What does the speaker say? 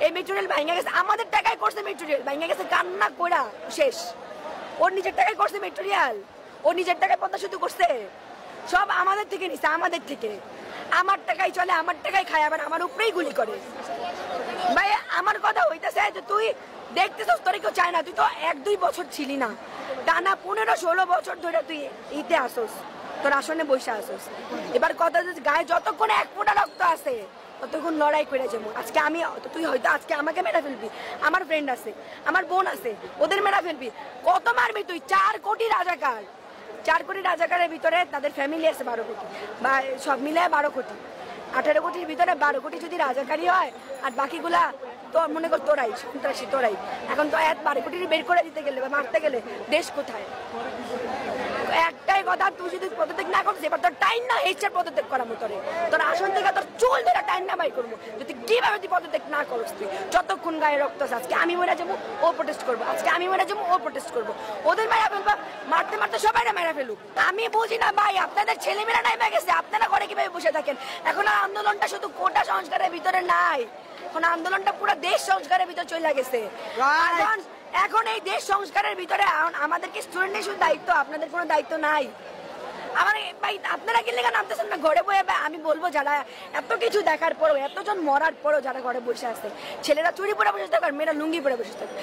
এই metro rail ভাঙা গেছে, আমাদের টাকায় করছে মেট্রো রেল, ভাঙা গেছে কান্না কইরা শেষ। ওর নিজের টাকায় করছে মেট্রো রেল, ও নিজের টাকায় পদ্মা সেতু করছে, সব আমাদের থেকে নিছে, আমাদের থেকে। আমার টাকায় চলে, আমার টাকায় খায়, আবার আমার উপরেই গুলি করে। ভাই আমার কথা হইতেছে যে তুই দেখতেছিস তোর কেউ চায় না, তুই তো 1-2 বছর ছিলি না, টানা 15-16 বছর ধরে তুই ইতে আসোস, তোর আসনে বসে আসোস। এবার কথা গায়ে যতক্ষণ 1 ফোঁটা রক্ত আছে ততক্ষণ লড়াই করে যাবো। আজকে আমি, তুই হয়তো আজকে আমাকে মেরে ফেলবি, আমার ফ্রেন্ড আছে, আমার বোন আছে, ওদের মেরে ফেলবি, কত মারবি তুই? 4 কোটি রাজাকার, 4 কোটি রাজাকারের ভিতরে তাদের ফ্যামিলি আছে 12 কোটি, বা সব মিলে 12 কোটি, 18 কোটির ভিতরে 12 কোটি যদি রাজাকারী হয়, আর বাকিগুলা তো মনে কর তোরাই সন্ত্রাসী, তোরাই। এখন তো 12 কোটি বের করে দিতে গেলে বা মারতে গেলে দেশ কোথায়? একটাই কথা, তুই যদি পদত্যাগ না করছিস, এবার তোর টাইম না হেচ্ছার পদত্যাগ করার মতো রে, তোর আসন থেকে তোর চুল ধরে টাইম না বাই করবো, যদি কিভাবে তুই পদত্যাগ না করস, তুই যতক্ষণ গায়ে রক্ত আছে। আজকে আমি মরে যাবো, ও প্রোটেস্ট করবো, আজকে আমি মরে যাবো, ও প্রোটেস্ট করবো, ওদের মেরা ফেলবো, মারতে মারতে সবাই মেরা ফেলুক। আমি বুঝি না ভাই, আপনাদের ছেলেমেয়েরা নাই গেছে, আপনারা করে কিভাবে বসে থাকেন? এখন আর আন্দোলনটা শুধু কোটা সংস্কারের ভিতরে নাই, এখন আন্দোলনটা পুরো দেশ সংস্কারের ভিতরে চলে গেছে। এখন এই দেশ সংস্কারের ভিতরে আমাদেরকে স্টুডেন্টের শুধু দায়িত্ব, আপনাদের কোনো দায়িত্ব নাই। আমার ভাই আপনারা কি লেখা নামতেছেন না ঘরে বয়ে? আমি বলবো যারা এত কিছু দেখার পরও, এতজন মরার পরও যারা ঘরে বসে আছে, ছেলেরা চুরি পরে বসে থাকে আর মেয়েরা লুঙ্গি পরে বসে থাকে,